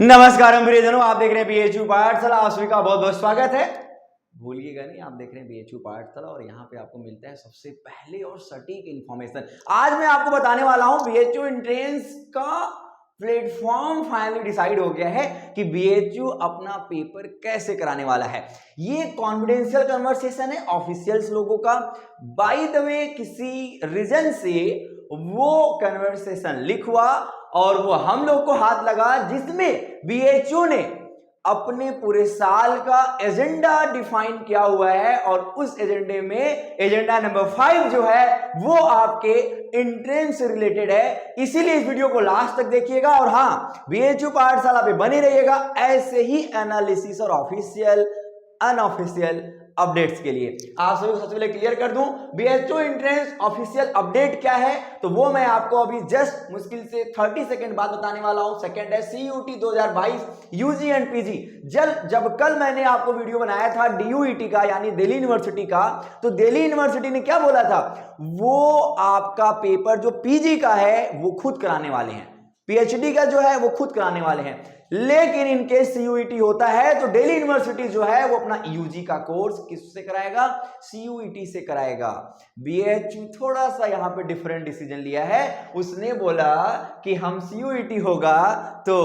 नमस्कार प्रियजनों, आप देख रहे हैं बीएचयू पाठशाला। आप सभी का बहुत बहुत स्वागत है। भूलिएगा नहीं, आप देख रहे हैं बीएचयू पाठशाला और यहाँ पे आपको मिलता है सबसे पहले और सटीक इंफॉर्मेशन। आज मैं आपको बताने वाला हूँ बीएचयू एंट्रेंस का प्लेटफॉर्म फाइनली डिसाइड हो गया है कि बीएचयू अपना पेपर कैसे कराने वाला है। ये कॉन्फिडेंशियल कन्वर्सेशन है ऑफिशियल्स लोगों का। बाय द वे, किसी रीजन से वो कन्वर्सेशन लीक हुआ और वो हम लोग को हाथ लगा, जिसमें बीएचयू ने अपने पूरे साल का एजेंडा डिफाइन किया हुआ है और उस एजेंडे में एजेंडा नंबर 5 जो है वो आपके एंट्रेंस से रिलेटेड है। इसीलिए इस वीडियो को लास्ट तक देखिएगा और हाँ, बीएचयू पाठशाला पे बने रहिएगा ऐसे ही एनालिसिस और ऑफिशियल अनऑफिशियल अपडेट्स के लिए। आप सभी को सबसे पहले क्लियर कर दूं, बीएचयू एंट्रेंस ऑफिशियल अपडेट क्या है, तो वो मैं आपको अभी जस्ट मुश्किल से 30 सेकंड बाद बताने वाला हूं। सेकंड है सीयूटी 2022 यूजी एंड पीजी। जब कल मैंने आपको वीडियो बनाया था डीयूईटी का, यानी दिल्ली यूनिवर्सिटी का, तो दिल्ली यूनिवर्सिटी ने क्या बोला था, वो आपका पेपर जो पीजी का है वो खुद कराने वाले हैं, पीएचडी का जो है वो खुद कराने वाले हैं। लेकिन इनके सीयूईटी होता है तो दिल्ली यूनिवर्सिटी जो है वो अपना यूजी का कोर्स किससे कराएगा, सीयूईटी से कराएगा। बीएचयू थोड़ा सा यहां पे डिफरेंट डिसीजन लिया है। उसने बोला कि हम सीयूईटी होगा तो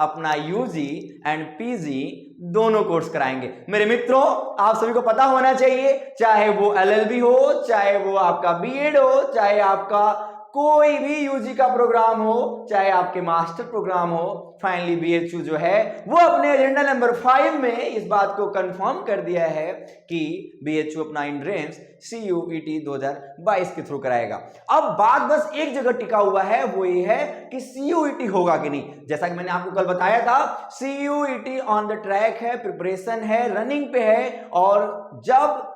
अपना यूजी एंड पीजी दोनों कोर्स कराएंगे। मेरे मित्रों, आप सभी को पता होना चाहिए, चाहे वो एलएलबी हो, चाहे वो आपका बीएड हो, चाहे आपका कोई भी यूजी का प्रोग्राम हो, चाहे आपके मास्टर प्रोग्राम हो, फाइनली बीएचयू जो है वो अपने एजेंडा नंबर 5 में इस बात को कंफर्म कर दिया है कि बीएचयू अपना एंट्रेंस सीयूईटी 2022 के थ्रू कराएगा। अब बात बस एक जगह टिका हुआ है, वो ये है कि सीयूईटी होगा कि नहीं। जैसा कि मैंने आपको कल बताया था, सीयूईटी ऑन द ट्रैक है, प्रिपरेशन है, रनिंग पे है और जब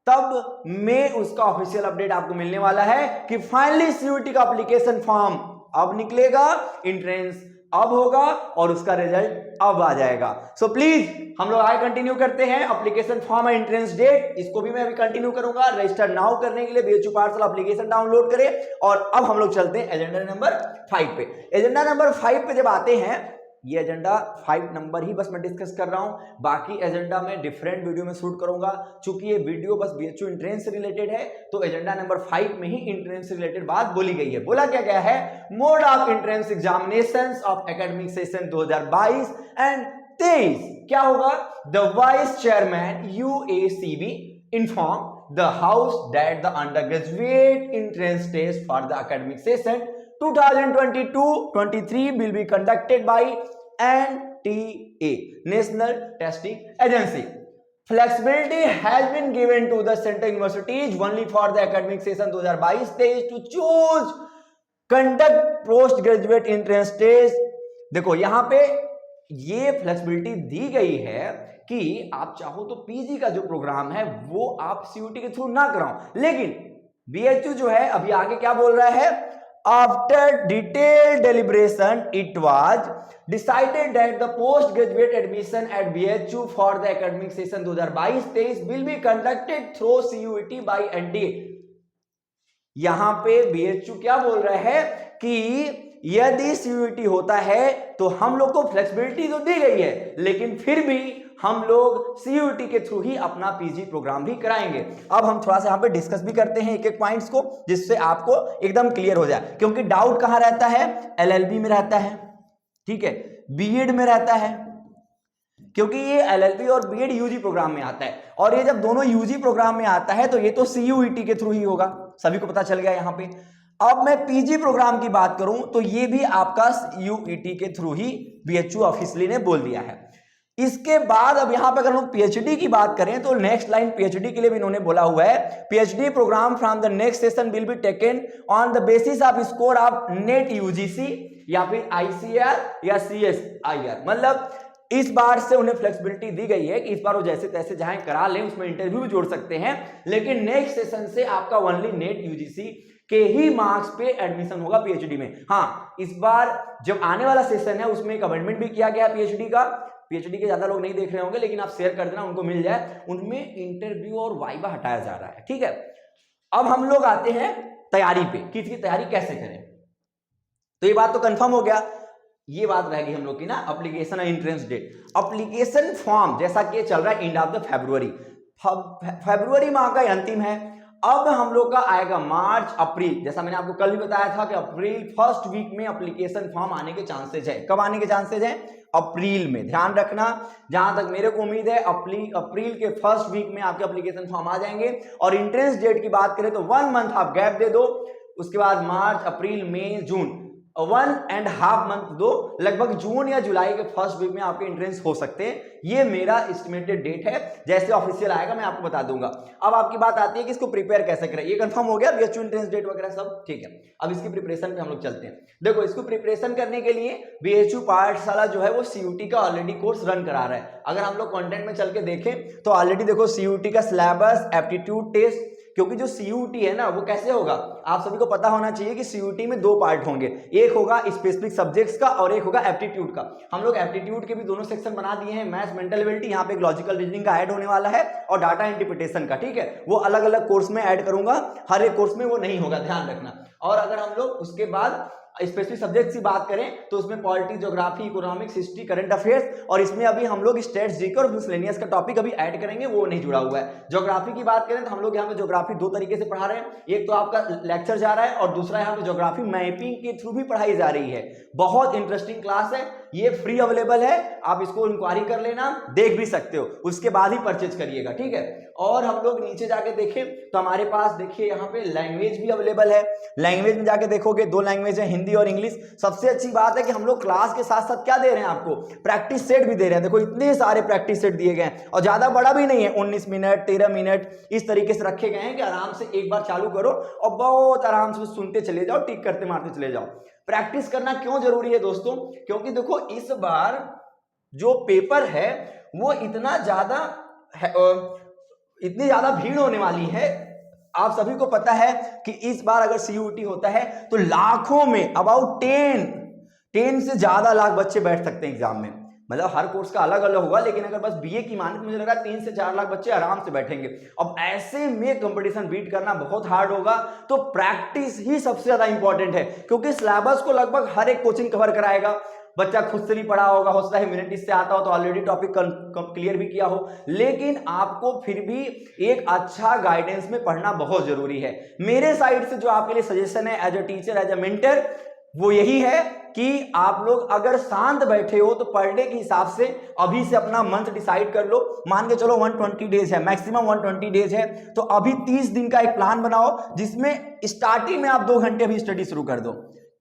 तब में उसका ऑफिशियल अपडेट आपको मिलने वाला है कि फाइनली सीयूईटी का एप्लीकेशन फॉर्म अब निकलेगा, एंट्रेंस अब होगा और उसका रिजल्ट अब आ जाएगा। सो प्लीज हम लोग आगे कंटिन्यू करते हैं। एप्लीकेशन फॉर्म है, एंट्रेंस डेट, इसको भी मैं अभी कंटिन्यू करूंगा। रजिस्टर नाउ करने के लिए बीएचयू पाठशाला एप्लीकेशन डाउनलोड करें और अब हम लोग चलते हैं एजेंडा नंबर 5 पे। एजेंडा नंबर 5 पे जब आते हैं, ये एजेंडा 5 नंबर ही बस मैं डिस्कस कर रहा हूं, बाकी एजेंडा मैं डिफरेंट वीडियो में शूट करूंगा। चूंकि ये वीडियो बस बीएचयू एंट्रेंस से रिलेटेड है तो एजेंडा नंबर 5 में ही एंट्रेंस से रिलेटेड बात बोली गई है। बोला क्या गया है, mode of entrance examinations of academic session 2022 and 23 क्या होगा, the vice chairman UACB inform the house that the undergraduate entrance test for the academic session 2022-23 will be conducted by NTA, National Testing Agency. Flexibility has been given to the center universities only for the academic session 2022-23 to choose conduct postgraduate entrance test। देखो यहां पे ये flexibility दी गई है कि आप चाहो तो पीजी का जो प्रोग्राम है वो आप सीयूटी के थ्रू ना कराओ, लेकिन बीएचयू जो है अभी आगे क्या बोल रहा है, after detailed deliberation it was decided that the postgraduate admission at BHU for the academic session 2022-23 will be conducted through CUET by NTA। यहां पे बीएचयू क्या बोल रहा है कि यदि सीयूईटी होता है तो हम लोग को फ्लेक्सिबिलिटी तो दी गई है, लेकिन फिर भी हम लोग सीयूईटी के थ्रू ही अपना पीजी प्रोग्राम भी कराएंगे। अब हम थोड़ा सा यहाँ पे डिस्कस भी करते हैं एक एक पॉइंट्स को, जिससे आपको एकदम क्लियर हो जाए। क्योंकि डाउट कहां रहता है, एलएलबी में रहता है, ठीक है, बीएड में रहता है, क्योंकि ये एलएलबी और बीएड यूजी प्रोग्राम में आता है और ये जब दोनों यूजी प्रोग्राम में आता है तो ये तो सीयूईटी के थ्रू ही होगा, सभी को पता चल गया यहां पे। अब मैं पीजी प्रोग्राम की बात करूं तो ये भी आपका यूईटी के थ्रू ही बीएचयू ऑफिशियली ने बोल दिया है। इसके बाद अब यहां पर अगर हम पीएचडी की बात करें तो नेक्स्ट लाइन पीएचडी के लिए भी इन्होंने बोला हुआ है, PhD program from the next session will be taken on the basis of score of NET UGC या फिर आईसीआर या सीएसआईआर। मतलब इस बार से उन्हें फ्लेक्सिबिलिटी दी गई है कि इस बार वो जैसे तैसे जहां करा लें, उसमें इंटरव्यू भी जोड़ सकते हैं, लेकिन नेक्स्ट सेशन से आपका ओनली नेट यूजीसी के ही मार्क्स पे एडमिशन होगा पीएचडी में। हाँ, इस बार जब आने वाला सेशन है उसमें एक अमेंडमेंट भी किया गया पीएचडी का। पीएचडी के ज्यादा लोग नहीं देख रहे होंगे, लेकिन आप शेयर कर देना, उनको मिल जाए। उनमें इंटरव्यू और वाइवा हटाया जा रहा है, ठीक है। अब हम लोग आते हैं तैयारी पे कि इसकी तैयारी कैसे करें। तो ये बात तो कंफर्म हो गया। ये बात रहेगी हम लोग की ना, एप्लीकेशन और एंट्रेंस डेट। एप्लीकेशन फॉर्म जैसा कि चल रहा है एंड ऑफ द फरवरी, फरवरी माह का अंतिम है। अब हम लोग का आएगा मार्च अप्रैल, जैसा मैंने आपको कल भी बताया था कि अप्रैल फर्स्ट वीक में एप्लीकेशन फॉर्म आने के चांसेज है। कब आने के चांसेज है? अप्रैल में। ध्यान रखना, जहां तक मेरे को उम्मीद है अप्रैल के फर्स्ट वीक में आपके एप्लीकेशन फॉर्म आ जाएंगे। और एंट्रेंस डेट की बात करें तो 1 मंथ आप गैप दे दो, उसके बाद मार्च अप्रैल मई जून 1.5 मंथ दो, लगभग जून या जुलाई के फर्स्ट वीक में आपके एंट्रेंस हो सकते हैं। ये मेरा एस्टिमेटेड डेट है, जैसे ऑफिशियल आएगा मैं आपको बता दूंगा। अब आपकी बात आती है कि इसको प्रिपेयर कैसे करें। ये कंफर्म हो गया बीएचयू एंट्रेंस डेट वगैरह सब ठीक है। अब इसकी प्रिपरेशन पे हम लोग चलते हैं। देखो, इसको प्रिपरेशन करने के लिए बीएचयू पाठशाला जो है वो सीयूटी का ऑलरेडी कोर्स रन करा रहा है। अगर हम लोग कंटेंट में चल के देखें तो ऑलरेडी देखो सीयूटी का सिलेबस, एप्टीट्यूड टेस्ट, क्योंकि जो सीयूटी है ना वो कैसे होगा, आप सभी को पता होना चाहिए कि सीयूटी में 2 पार्ट होंगे, एक होगा स्पेसिफिक सब्जेक्ट्स का और एक होगा एप्टीट्यूड का। हम लोग एप्टीट्यूड के भी दोनों सेक्शन बना दिए हैं, मैथ्स, मेंटल एबिलिटी, यहाँ पे एक लॉजिकल रीजनिंग का ऐड होने वाला है और डाटा इंटरप्रिटेशन का, ठीक है। वो अलग अलग कोर्स में ऐड करूंगा, हर एक कोर्स में वो नहीं होगा, ध्यान रखना। और अगर हम लोग उसके बाद स्पेसिफिक सब्जेक्ट की बात करें तो उसमें polity, geography, economics, history, current affairs और इसमें अभी हम लोग स्टेट्स, जीके और मिसलेनियस का टॉपिक अभी ऐड करेंगे, वो नहीं जुड़ा हुआ है। ज्योग्राफी की बात करें तो हम लोग यहाँ पे ज्योग्राफी 2 तरीके से पढ़ा रहे हैं, एक तो आपका लेक्चर जा रहा है और दूसरा यहाँ पे ज्योग्राफी मैपिंग के थ्रू भी पढ़ाई जा रही है। बहुत इंटरेस्टिंग क्लास है, ये फ्री अवेलेबल है, आप इसको इंक्वायरी कर लेना, देख भी सकते हो, उसके बाद ही परचेज करिएगा, ठीक है। और हम लोग नीचे जाके देखें तो हमारे पास देखिए यहाँ पे लैंग्वेज भी अवेलेबल है। लैंग्वेज में जाके देखोगे 2 लैंग्वेज है, हिंदी और इंग्लिश। सबसे अच्छी बात है कि हम लोग क्लास के साथ साथ क्या दे रहे हैं आपको, प्रैक्टिस सेट भी दे रहे हैं। देखो इतने सारे प्रैक्टिस सेट दिए गए हैं और ज्यादा बड़ा भी नहीं है, 19 मिनट 13 मिनट इस तरीके से रखे गए हैं कि आराम से एक बार चालू करो और बहुत आराम से सुनते चले जाओ, टिक करते मारते चले जाओ। प्रैक्टिस करना क्यों जरूरी है दोस्तों, क्योंकि देखो इस बार जो पेपर है वो इतनी ज्यादा भीड़ होने वाली है। आप सभी को पता है कि इस बार अगर सीयूटी होता है तो लाखों में अबाउट 10 से ज्यादा लाख बच्चे बैठ सकते हैं एग्जाम में। मतलब हर कोर्स का अलग अलग होगा, लेकिन अगर बस बीए की माने तो मुझे लग रहा है 3 से 4 लाख बच्चे आराम से बैठेंगे। अब ऐसे में कंपटीशन बीट करना बहुत हार्ड होगा, तो प्रैक्टिस ही सबसे ज्यादा इंपॉर्टेंट है, क्योंकि सिलेबस को लगभग हर एक कोचिंग कवर कराएगा। बच्चा खुद से नहीं पढ़ा होगा, हो सकता है मिनट से आता हो तो ऑलरेडी टॉपिक क्लियर भी किया हो, लेकिन आपको फिर भी एक अच्छा गाइडेंस में पढ़ना बहुत जरूरी है। मेरे साइड से जो आपके लिए सजेशन है as a teacher, as a mentor, वो यही है कि आप लोग अगर शांत बैठे हो तो पर डे के हिसाब से अभी से अपना मंथ डिसाइड कर लो। मान के चलो 120 डेज है, मैक्सिमम 120 डेज है, तो अभी 30 दिन का एक प्लान बनाओ जिसमें स्टार्टिंग में आप 2 घंटे अभी स्टडी शुरू कर दो।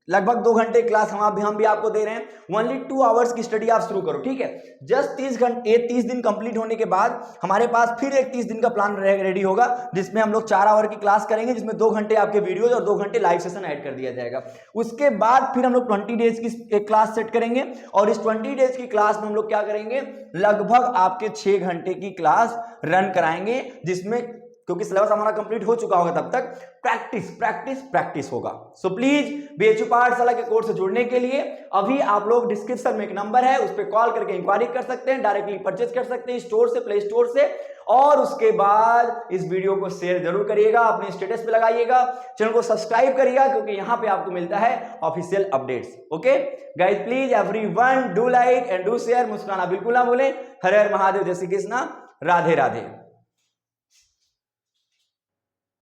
लगभग 2 घंटे क्लास हम भी आपको दे रहे हैं, ओनली 2 आवर्स की स्टडी आप शुरू करो, ठीक है। जस्ट 30 दिन कंप्लीट होने के बाद हमारे पास फिर एक 30 दिन का प्लान रेडी होगा, जिसमें हम लोग 4 आवर की क्लास करेंगे, जिसमें 2 घंटे आपके वीडियोज और 2 घंटे लाइव सेशन ऐड कर दिया जाएगा। उसके बाद फिर हम लोग 20 डेज की एक क्लास सेट करेंगे और इस 20 डेज की क्लास में हम लोग क्या करेंगे, लगभग आपके 6 घंटे की क्लास रन कराएंगे, जिसमें क्योंकि सिलेबस हमारा कंप्लीट हो चुका होगा तब तक प्रैक्टिस होगा। सो प्लीज बीएचयू पाठशाला के कोर्स से जुड़ने के लिए अभी आप लोग डिस्क्रिप्शन में एक नंबर है, उस पर कॉल करके इंक्वायरी कर सकते हैं, डायरेक्टली परचेज कर सकते हैं स्टोर से, प्ले स्टोर से। और उसके बाद इस वीडियो को शेयर जरूर करिएगा, अपने स्टेटस पे लगाइएगा, चैनल को सब्सक्राइब करिएगा, क्योंकि यहां पे आपको मिलता है official updates. Okay guys, please everyone do like and do share, मुस्कुराना बिल्कुल ना भूलें। हर हर महादेव, जय श्री कृष्णा, राधे राधे।